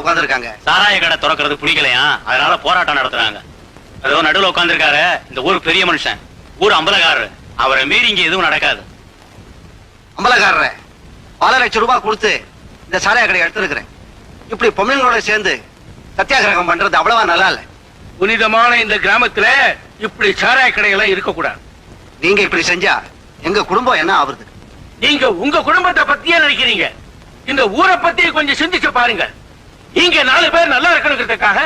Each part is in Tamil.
உட்கார்ந்து இருக்காங்க. சாராய கடை திறக்கிறது பிடிக்கலையா, அதனால போராட்டம் நடத்துறாங்க. ஏதோ நடுவில் உட்கார்ந்து இருக்காரு இந்த ஊர் பெரிய மனுஷன், ஊர் அம்பலக்காரரு. அவரை மீறி இங்க எதுவும் நடக்காது. அம்பலக்காரர பல லட்சம் ரூபாய் கொடுத்து இந்த சாராய கடை எடுத்திருக்கிறேன். இப்படி பொம்மைங்களோட சேர்ந்து சத்தியாகிரகம் பண்றது அவ்வளவா நல்லா இல்ல. புனிதமான இந்த கிராமத்துல இப்படி சாராய கடைகள் இருக்க கூடாது. நீங்க இப்படி செஞ்சா எங்க குடும்பம் என்ன ஆகுது? நீங்க உங்க குடும்பத்தை பத்தியே நினைக்கிறீங்க. இந்த ஊரை பத்தி கொஞ்சம் சிந்திச்சு பாருங்க. நீங்க 4 பேர் நல்லா இருக்கணுங்கிறதுக்காக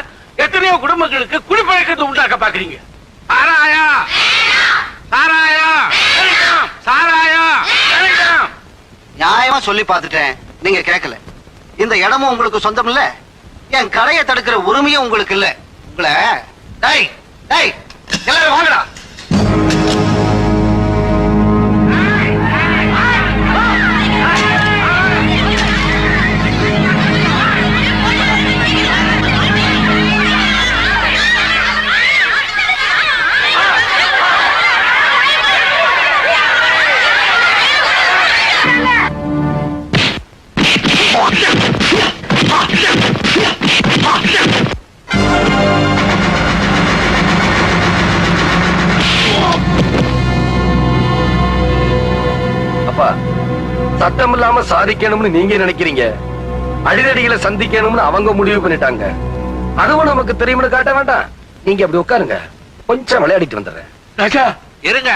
எத்தனையோ குடும்பங்களுக்கு குடிப்பழக்கத்தை உண்டாக்க பாக்குறீங்க. சாராயா சாராயா சாராயா நியாயமா சொல்லி பார்த்துட்டேன், நீங்க கேட்கல. இந்த இடமும் உங்களுக்கு சொந்தம் இல்ல, என் கடையை தடுக்கிற உரிமையும் உங்களுக்கு இல்ல. உங்களை டேய் டேய் எல்லாரும் வாங்கடா. சட்டம் இல்லாம சாதிக்கணும்னு நீங்க நினைக்கிறீங்க, அடிதடிகளை சந்திக்கணும்னு அவங்க முடிவு பண்ணிட்டாங்க. அதுவும் நமக்கு தெரியும்னு காட்ட வேண்டாம். நீங்க அப்படி உட்காருங்க, கொஞ்சம் விளையாடிட்டு வந்துடுறேன். ராஜா இருங்க,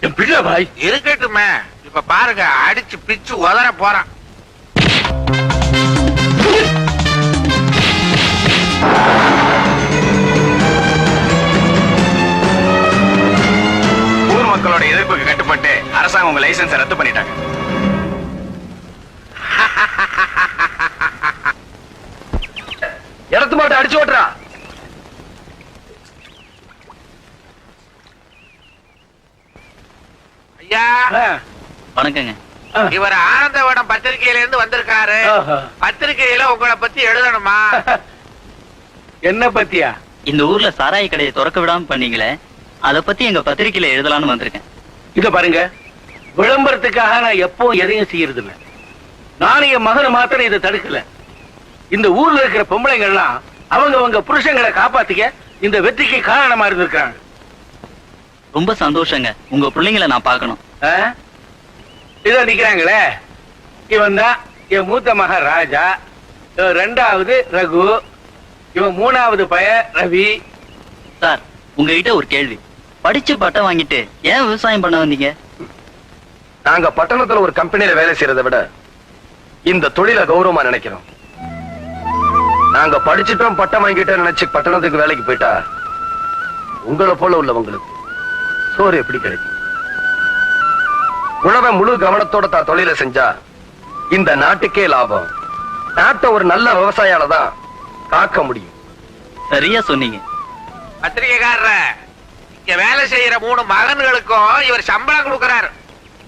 என் பிள்ளை பாய் இருக்கட்டுமே. இப்ப பாருங்க, அடிச்சு பிச்சு உதற போறான். ஊர் மக்களோட எதிர்ப்புக்கு கட்டுப்பட்டு அரசாங்கம் உங்க லைசன்ஸ் ரத்து பண்ணிட்டாங்க. இடத்து மாட்ட அடிச்சு ஓட்டுறா. ஐயா வணக்கங்க. இவர் ஆனந்தவனம் பத்திரிகையில இருந்து வந்திருக்காரு. பத்திரிகையில உங்களை பத்தி எழுதணுமா? என்ன பத்தியா? இந்த ஊர்ல சாராய கடையை திறக்க விடாம பண்ணீங்களே, அத பத்தி எங்க பத்திரிகையில எழுதலாம்னு வந்திருக்கேன். இத பாருங்க, விளம்பரத்துக்காக நான் எப்போ எதையும் செய்யறது இல்ல. நானும் என் மகனை மாத்திரம் இதை தடுக்கல. இந்த ஊர்ல இருக்கிற பொம்பளைங்க எல்லாம் அவங்க புருஷங்களை காப்பாத்திக்க இந்த வெற்றிக்கு காரணமா இருந்திருக்காங்க. ரொம்ப சந்தோஷங்க. உங்க பிள்ளைங்களை நான் பார்க்கணும். இத நிக்கிறாங்களே, இவன் தான் என் மூத்த மகன் ராஜா, இவன் 2வது ரகு, இவன் 3வது பையன் ரவி. சார், உங்ககிட்ட ஒரு கேள்வி. படிச்சு பட்டம் வாங்கிட்டு ஏன் விவசாயம் பண்ண வந்தீங்க? நாங்க பட்டணத்துல ஒரு கம்பெனியில வேலை செய்யறதை விட இந்த தொழிலை கௌரவமா நினைக்கிறோம். நாங்க படிச்சுட்டோம் பட்டம் வாங்கிட்டோம் நினைச்சு பட்டணத்துக்கு வேலைக்கு போயிட்டா உங்களை போல உள்ளவங்களுக்கு சோறு எப்படி கிடைக்கும்? உழவை முழு கவனத்தோட தான் தொழிலை செஞ்சா இந்த நாட்டுக்கே லாபம். நாட்டை ஒரு நல்ல விவசாயால தான் காக்க முடியும். சரியா சொன்னீங்க. பத்திரிகைக்காரர, இங்க வேலை செய்யற 3 மகன்களுக்கும் இவர் சம்பளம் கொடுக்கிறார்.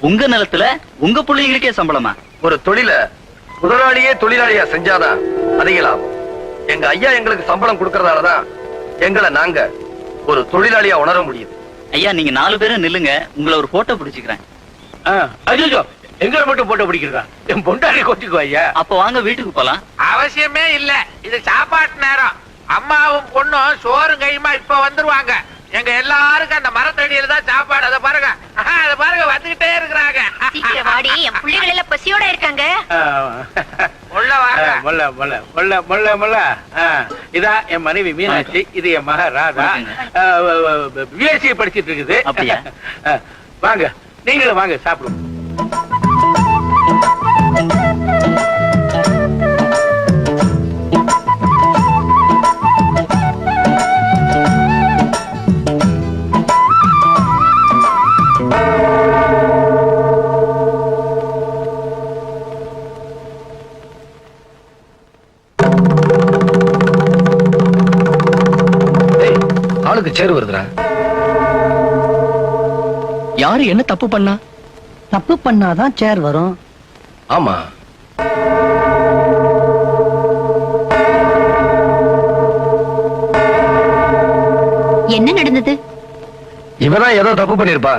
உங்க நிலத்துல உங்க பிள்ளைங்களுக்கே சம்பளமா? ஒரு தொழிலை முதலாளியே தொழிலாளியா செஞ்சாதான் அதிக லாபம். எங்க ஐயா எங்களுக்கு சம்பளம் கொடுக்கறதாலதான் எங்களை நாங்க ஒரு தொழிலாளியா உணர முடியும். ஐயா, நீங்க 4 பேரும் நில்லுங்க, உங்களை ஒரு போட்டோ பிடிச்சுக்கிறேன். ஐயோ, எங்களை மட்டும் போட்டோ பிடிக்கிறதா? என் பொண்டாடி கொட்டிக்கோ ஐயா. அப்ப வாங்க வீட்டுக்கு போலாம். அவசியமே இல்ல, இது சாப்பாட்டு நேரம். அம்மாவும் பொண்ணும் சோறும் கையுமா இப்ப வந்துருவாங்க. எங்க எல்லாருக்கும் அந்த மரத்தடியில தான் சாப்பாடு. அதை பாருங்க, அதை பாருங்க, வந்துகிட்டே இருக்கிறாங்க. சீக்கிரம் வாடி, என் பிள்ளைகள் எல்லாம் பசியோட இருக்காங்க. உள்ள வாங்க. மொல்ல. இதான் என் மனைவி மீனாட்சி, இது என் மக ராதா, பிஎஸ்சி படிச்சிட்டு இருக்குது. அப்படியா? வாங்க, நீங்களும் வாங்க, சாப்பிடுவோம். ஆளுக்கு சேர் வருதுடா. யாரு என்ன தப்பு பண்ணா? தப்பு பண்ணாதான் சேர் வரும். ஆமா, என்ன நடந்தது? இவதான் ஏதோ தப்பு பண்ணிருப்பா.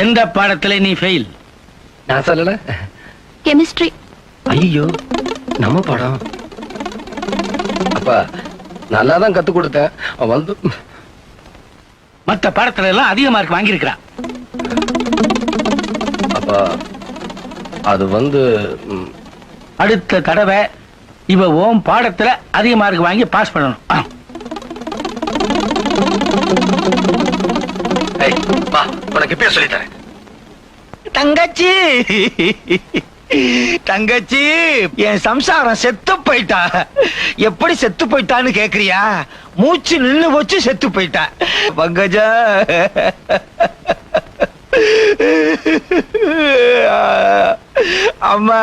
எந்த பாடத்துல நீ ஃபெயில்? நான் சொல்லல. கெமிஸ்ட்ரி. ஐயோ, நம்ம படம் அப்பா நல்லா தான் கத்து கொடுத்தேன். அவன் வந்து மத்த பாடத்துல எல்லாம் அதிக மார்க் வாங்கியிருக்கிறான். அப்பா அது வந்து அடுத்த தடவை இவ ஓம் பாடத்துல அதிக மார்க் வாங்கி பாஸ் பண்ணணும். ஏய், வா உனக்கு இப்பயே சொல்லித்தரேன். தங்கச்சி தங்கச்சி என் சம்சாரம் செத்து போயிட்டா. எப்படி செத்து போயிட்டான்னு கேக்குறியா? மூச்சு நின்னு போச்சு, செத்து போயிட்டா. பங்கஜா அம்மா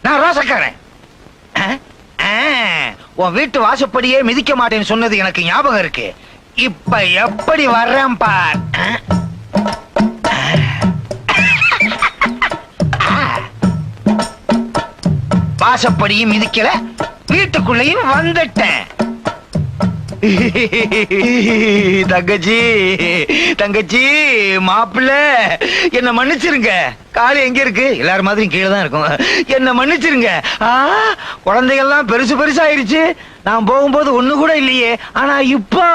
நான் ரோசக்காரன். உன் வீட்டு வாசப்படியே மிதிக்க மாட்டேன்னு சொன்னது எனக்கு ஞாபகம் இருக்கு. இப்ப எப்படி வர்றேன் பார். வாசப்படியும் மிதிக்கல, வீட்டுக்குள்ளேயும் வந்துட்டேன். தங்கச்சி தங்கச்சி மாப்பிள்ள என்ன மன்னிச்சிருங்க. காலு எங்க இருக்கு? எல்லாரும் மாதிரி கீழே தான் இருக்கும். என்ன மன்னிச்சிருங்க. குழந்தைகள்லாம் பெருசு பெருசாயிருச்சு. நான் போகும்போது ஒண்ணு கூட இல்லையே. ஆனா இப்போ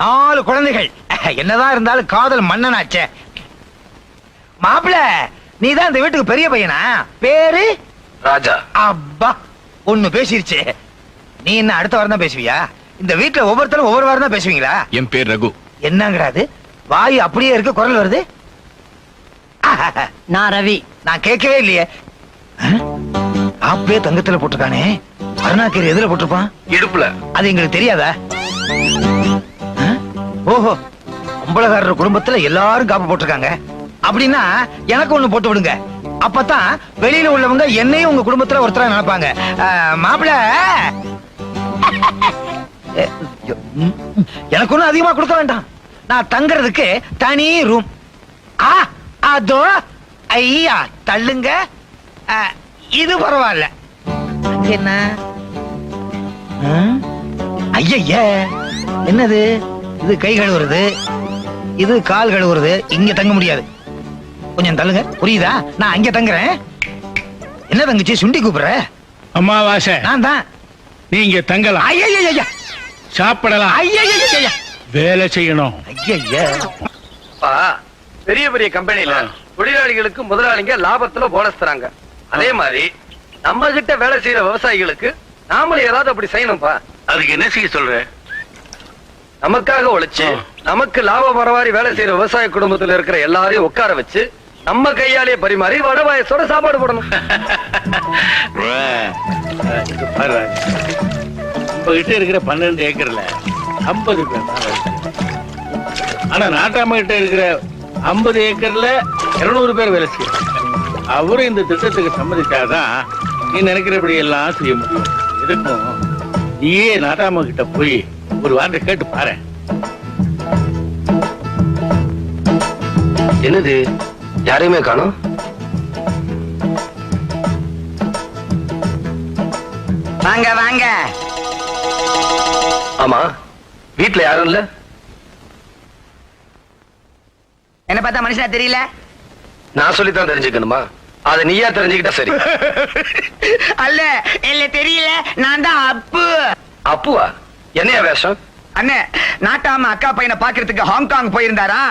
4 குழந்தைகள். என்னதான் இருந்தாலும் காதல் மன்னனாச்சே. மாப்பிள்ள நீதான் இந்த வீட்டுக்கு பெரிய பையனா? பேரு ராஜா. அப்பா ஒண்ணு பேசிருச்சு. நீ என்ன அடுத்த வாரம் தான் பேசுவியா? இந்த வீட்டுல ஒவ்வொருத்தரும் ஒவ்வொரு வாரம் தான் பேசுவீங்களா? என் பேர் ரகு. என்னங்கிறாது? வாய் அப்படியே இருக்கு, குரல் வருது. நான் ரவி. நான் கேட்கவே இல்லையே. ஆப்பே தங்கத்துல போட்டிருக்கானே, அருணாக்கேரி எதுல போட்டிருப்பான்? இடுப்புல. அது எங்களுக்கு தெரியாதா? ஓஹோ, அம்பலகாரர் குடும்பத்துல எல்லாரும் காப்பு போட்டிருக்காங்க. அப்படின்னா எனக்கு ஒண்ணு போட்டு விடுங்க. அப்பதான் வெளியில உள்ளவங்க என்னையும் உங்க குடும்பத்துல ஒருத்தரா நினைப்பாங்க. மாப்பிள்ள எனக்கு ஒண்ணும் அதிகமா கொடுக்க வேண்டாம். நான் தங்கறதுக்கு தனி ரூம். அதோ ஐயா தள்ளுங்க. இது பரவாயில்ல. என்ன ஐய என்னது? இது கை கழுவுறது, இது கால் கழுவுறது. இங்க தங்க முடியாது. கொஞ்சம் தள்ளுங்க. புரியுதா? நான் அங்க தங்குறேன். என்ன தங்கச்சி சுண்டி கூப்பிடுற? அம்மாவாசை நான் தான். நீங்க தங்கலாம், ஐயா சாப்பிடலாம், ஐயா வேலை செய்யணும். ஐயா அப்பா, பெரிய பெரிய கம்பெனில தொழிலாளிகளுக்கு முதலாளிங்க லாபத்துல போனஸ் தராங்க. அதே மாதிரி நம்ம கிட்ட வேலை செய்யற விவசாயிகளுக்கு நாமளும் ஏதாவது அப்படி செய்யணும்பா. அதுக்கு என்ன செய்ய சொல்ற? நமக்காக உழைச்சு நமக்கு லாபம் வர மாதிரி வேலை செய்யற விவசாய குடும்பத்துல இருக்கிற எல்லாரையும் உட்கார வச்சு நம்ம கையாலேயே பரிமாறி வட பாயசோட சாப்பாடு போடணும். நம்ம கிட்ட இருக்கிற 12 ஏக்கர்ல 50 பேர் தான் வேலை செய்யறாங்க. ஆனா நாட்டாம கிட்ட இருக்கிற 50 ஏக்கர்ல 200 பேர் வேலை செய்யறாங்க. அவரும் இந்த திட்டத்துக்கு சம்மதிச்சாதான் நீ நினைக்கிறபடி எல்லாம் செய்ய முடியும். எதுக்கும் நீயே நாட்டாம கிட்ட போய் ஒரு வார்த்தை கேட்டு பாரு. என்னது யாரையுமே காணோம்? வாங்க வாங்க. ஆமா, வீட்டுல யாரும் இல்ல. என்ன பார்த்தா மனுஷனா தெரியல? நான் சொல்லித்தான் தெரிஞ்சுக்கணுமா? அத நீயா தெரிஞ்சுக்கிட்டா சரி. அல்ல இல்ல தெரியல. நான் தான் அப்பு. அப்புவா? என்னையா வேஷம்? அண்ணே, நாட்டாம அக்கா பையனை பாக்குறதுக்கு ஹாங்காங் போயிருந்தாரா?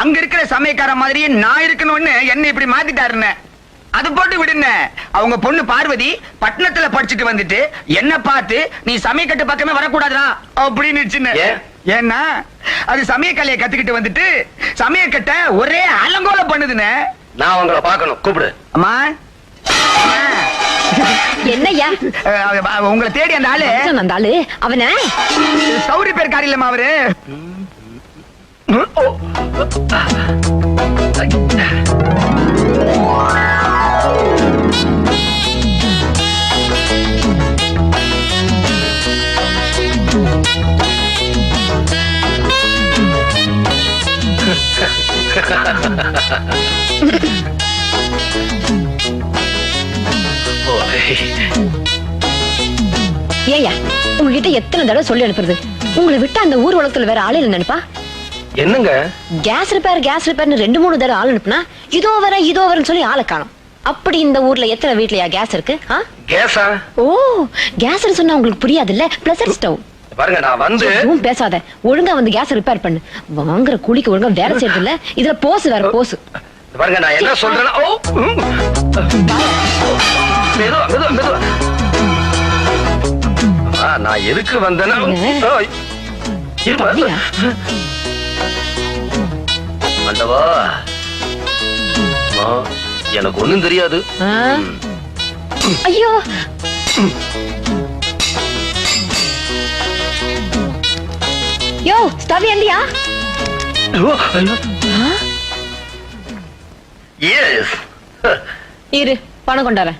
அங்க இருக்கிற சமயக்கார மாதிரியே நான் இருக்கணும்னு என்ன இப்படி மாத்திட்டாருன்னு. அது போட்டு விடுங்க. அவங்க பொண்ணு பார்வதி பட்டணத்துல படிச்சுட்டு வந்துட்டு என்ன பார்த்து நீ சமயக்கட்டு பக்கமே வரக்கூடாதுடா அப்படின்னு. ஏன்னா அது சமயக்கலையை கத்துக்கிட்டு வந்துட்டு சமயக்கட்ட ஒரே அலங்கோலம் பண்ணுதுன்னு. நான் உங்களை பார்க்கணும், கூப்பிடு. அம்மா என்னய்யா உங்களை தேடி அந்த ஆளு அந்த ஆளு அவன சௌரி பேர் காரி இல்லம்மா அவரு. ஏய்யா, உங்ககிட்ட எத்தனை தடவை சொல்லி அனுப்புறது? உங்களை விட்டு அந்த ஊர் உலகத்துல வேற ஆளு இல்ல நினைப்பா? என்னங்க கேஸ் ரிப்பேர்னு 2-3 தடவை ஆள் அனுப்புனா இதோ வரேன்னு சொல்லி ஆளை காணும். அப்படி இந்த ஊர்ல எத்தனை வீட்லயா கேஸ் இருக்கு? கேஸா? ஓ, கேஸ் சொன்னா உங்களுக்கு புரியாதுல்ல. Pressure stove. பாருங்க, நான் வந்து எதுவும் பேசாத. ஒழுங்கா வந்து கேஸ் ரிப்பேர் பண்ணு. வாங்குற கூலிக்கு ஒழுங்கா வேலை செய்யறது இல்ல. இதுல போஸ் வேற போஸ். பாருங்க, நான் என்ன சொல்றேன்னா, ஓ மெதுவா மெதுவா மெதுவா. நான் எதுக்கு வந்தேன்னா, அப்படியா? ஆண்டவா, எனக்கு ஒண்ணும் தெரியாது. ஐயோ, யோ ஸ்டவ் ஏந்தியா? எஸ். இரு, பணம் கொண்டாரேன்.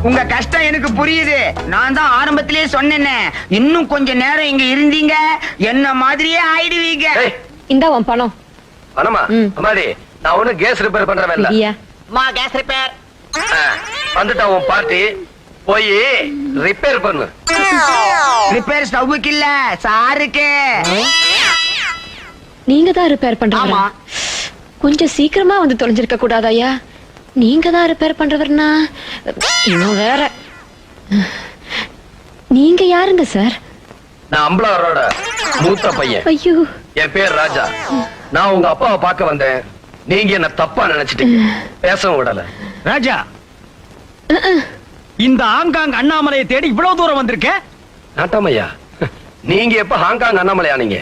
உங்க கஷ்டம் எனக்கு புரியுது. நான் தான் ஆரம்பத்திலேயே சொன்னேனே, இன்னும் கொஞ்ச நேரம் இங்க இருந்தீங்க என்ன மாதிரியே ஆயிடுவீங்க. இந்தா உன் பணம். பணமா? அம்மாடி, நான் ஒண்ணு கேஸ் ரிப்பேர் பண்றேன் இல்ல. மா கேஸ் ரிப்பேர் வந்துட்டா உன் பார்ட்டி, போய் ரிப்பேர் பண்ணு. ரிப்பேர் ஸ்டவ்வுக்கு இல்ல, சாருக்கு. நீங்க தான் ரிப்பேர் பண்றீங்க. கொஞ்சம் சீக்கிரமா வந்து தொலைஞ்சிருக்க கூடாதாயா? நீங்க தான் ரிப்பேர் பண்றவர்னா இன்னும் வேற. நீங்க யாருங்க சார்? நான் அம்பலாரோட மூத்த பையன். ஐயோ, என் பேர் ராஜா. நான் உங்க அப்பாவை பார்க்க வந்தேன். நீங்க என்ன தப்பா நினைச்சிட்டீங்க. பேசவும் விடல. ராஜா, இந்த ஹாங்காங் அண்ணாமலையை தேடி இவ்வளவு தூரம் வந்திருக்க? நாட்டாமையா, நீங்க எப்ப ஹாங்காங் அண்ணாமலையா? நீங்க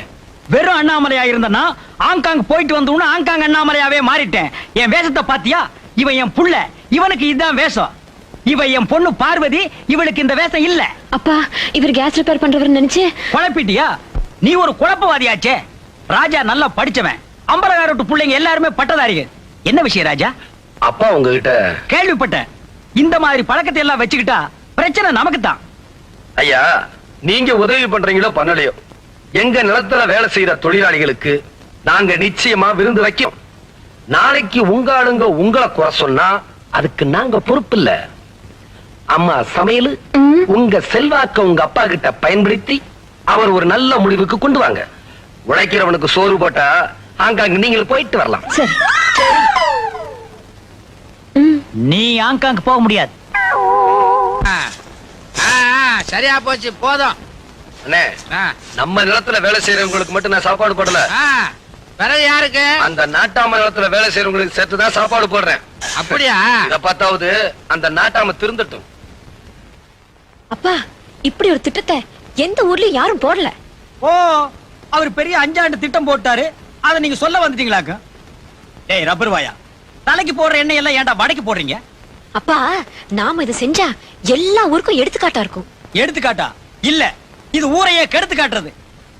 வெறும் அண்ணாமலையா இருந்தனா ஹாங்காங் போயிட்டு வந்தோம்னா ஹாங்காங் அண்ணாமலையாவே மாறிட்டேன். என் வேஷத்தை பாத்தியா? இவன் என் புள்ள, இவனுக்கு இதுதான் வேஷம். இவ என் பொண்ணு பார்வதி, இவளுக்கு இந்த வேஷம் இல்ல. அப்பா, இவர் கேஸ் ரிப்பேர் பண்றவர் நினைச்சு குழப்பிட்டியா? நீ ஒரு குழப்பவாதியாச்சே. ராஜா நல்லா படிச்சவன். அம்பலகாரட்டு பிள்ளைங்க எல்லாருமே பட்டதாரிகள். என்ன விஷயம் ராஜா? அப்பா உங்ககிட்ட கேள்விப்பட்டேன். இந்த மாதிரி பழக்கத்தை எல்லாம் வச்சுக்கிட்டா பிரச்சனை நமக்கு தான். ஐயா, நீங்க உதவி பண்றீங்களோ பண்ணலையோ, எங்க நிலத்துல வேலை செய்யற தொழிலாளிகளுக்கு நாங்க நிச்சயமா விருந்து வைக்கும். நாளைக்கு உங்க ஆளுங்க உங்களை குறை சொன்னா அதுக்கு நாங்க பொறுப்பு இல்ல. அம்மா சமையல் உங்க செல்வாக்க உங்க அப்பா கிட்ட பயன்படுத்தி அவர் ஒரு நல்ல முடிவுக்கு கொண்டு வாங்க. உழைக்கிறவனுக்கு சோறு போட்டா ஹாங்காங் நீங்கள் போயிட்டு வரலாம். சரி. நீ ஹாங்காங் போக முடியாது. சரியா போச்சு, போதும். அண்ணே, நம்ம நிலத்துல வேலை செய்யறவங்களுக்கு மட்டும் நான் சாப்பாடு போடல. பிறகு யாருக்கு? அந்த நாட்டாம நிலத்துல வேலை செய்யறவங்களுக்கு சேர்த்துதான் சாப்பாடு போடுறேன். அப்படியா? இத பார்த்தாவது அந்த நாட்டாம திருந்தட்டும். அப்பா, இப்படி ஒரு திட்டத்தை எந்த ஊர்லயும் யாரும் போடல. ஓ, அவர் பெரிய 5 ஆண்டு திட்டம் போட்டாரு. அத நீங்க சொல்ல வந்துட்டீங்களாக்க? ஏய் ரப்பர் வாயா, தலைக்கு போடுற எண்ணெய் எல்லாம் ஏன்டா வடைக்கு போடுறீங்க? அப்பா, நாம இதை செஞ்சா எல்லா ஊருக்கும் எடுத்துக்காட்டா இருக்கும். எடுத்துக்காட்டா? இல்ல, இது ஊரையே கெடுத்து காட்டுறது.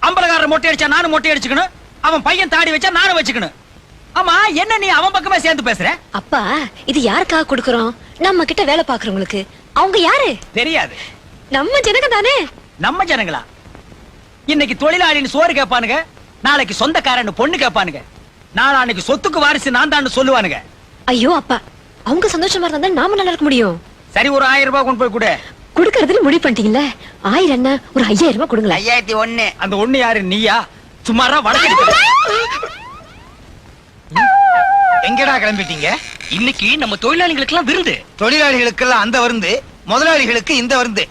அம்பலகாரர் மொட்டை அடிச்சா நானும் மொட்டை அடிச்சுக்கணும், அவன் பையன் தாடி வச்சா நானும் வச்சுக்கணும். ஆமா, என்ன நீ அவன் பக்கமே சேர்ந்து பேசுற? அப்பா, இது யாருக்காக கொடுக்கறோம்? நம்ம கிட்ட வேலை பாக்குறவங்களுக்கு. அவங்க யாரு தெரியாது. நம்ம ஜனங்க தானே. நம்ம ஜனங்களா? இன்னைக்கு தொழிலாளின்னு சோறு கேட்பானுங்க, நாளைக்கு சொந்தக்காரன்னு பொண்ணு கேட்பானுங்க, நாளைக்கு சொத்துக்கு வாரிசு நான் தான் சொல்லுவானுங்க. ஐயோ அப்பா, அவங்க சந்தோஷமா இருந்தா நாம நல்லா இருக்க முடியும். சரி, ஒரு 1000 ரூபாய் கொண்டு போய் கொடு. குடுக்கறதுல முடிவு பண்ணிட்டீங்கல்ல? 1000 என்ன, ஒரு 5000 ரூபாய் கொடுங்களேன். 5001. அந்த ஒண்ணு யாரு? நீயா? சும்மாரா வடக்கு. எங்கடா கிளம்பிட்டீங்க? இன்னைக்கு நம்ம தொழிலாளிகளுக்கு எல்லாம் விருந்து. தொழிலாளிகளுக்கு எல்லாம் அந்த விருந்து, முதலாளிகளுக்கு இந்த விருந்து.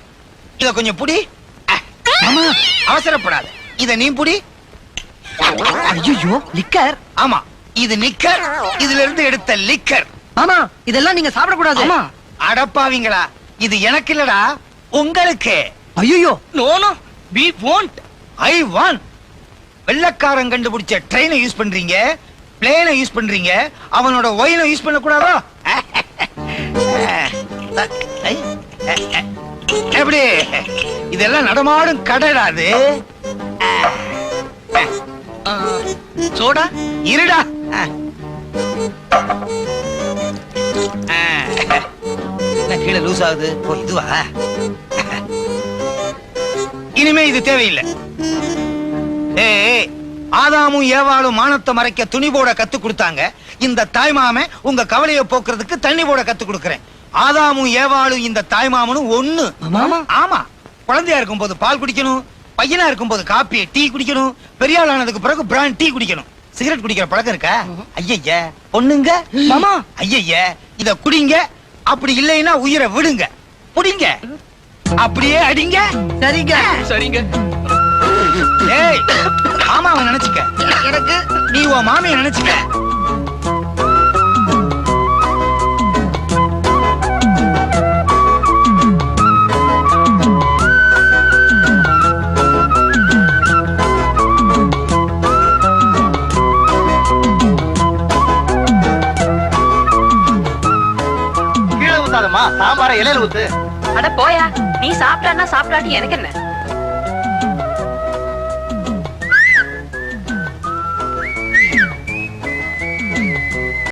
இத கொஞ்சம் புடி. ஆமா, அவசரப்படாத. இத நீ புடி. ஐயோ, லிக்கர். ஆமா, இது நிக்கர். இதுல இருந்து எடுத்த லிக்கர். ஆமா, இதெல்லாம் நீங்க சாப்பிட கூடாது. ஆமா. அடப்பாவீங்களா, இது எனக்கு இல்லடா, உங்களுக்கு. ஐயோ, no no, we won't. I want. வெள்ளக்காரன் கண்டுபிடிச்ச ட்ரெயினை யூஸ் பண்றீங்க, பிளேனை யூஸ் பண்றீங்க, அவனோட ஒயினை யூஸ் பண்ண கூடாதோ? எப்படி? இதெல்லாம் நடமாடும் கடைடாது. சோடா இருடா. கீழே லூஸ் ஆகுது. ஓ, இதுவா? இனிமே இது தேவையில்லை. ஏய், ஆதாமும் ஏவாளும் மானத்தை மறைக்க துணி போட கத்து கொடுத்தாங்க. இந்த தாய்மாமன் உங்க கவலையை போக்குறதுக்கு தண்ணி போட கத்து கொடுக்கறேன். ஆதாமும் ஏவாளும் இந்த தாய்மாமனும் ஒண்ணு. ஆமா, குழந்தையா இருக்கும் போது பால் குடிக்கணும், பையனா இருக்கும்போது காப்பி டீ குடிக்கணும், பெரிய ஆள் ஆனதுக்கு பிறகு பிராண்ட் டீ குடிக்கணும். சிகரெட் குடிக்கிற பழக்கம் இருக்கா? ஐயய்ய பொண்ணுங்க மாமா, ஐயய்ய இத குடிங்க, அப்படி இல்லைன்னா உயிரை விடுங்க, புடிங்க, அப்படியே அடிங்க. சரிங்க சரிங்க. ஏய் மாமாவை நினைச்சுக்க, எனக்கு நீ உன் மாமியை நினைச்சுக்க. கீழே ஊத்தாதம்மா, சாம்பார இலையில ஊத்து. அட போயா, நீ சாப்பிட்டான்னா சாப்பிடாட்டி எனக்கு என்ன?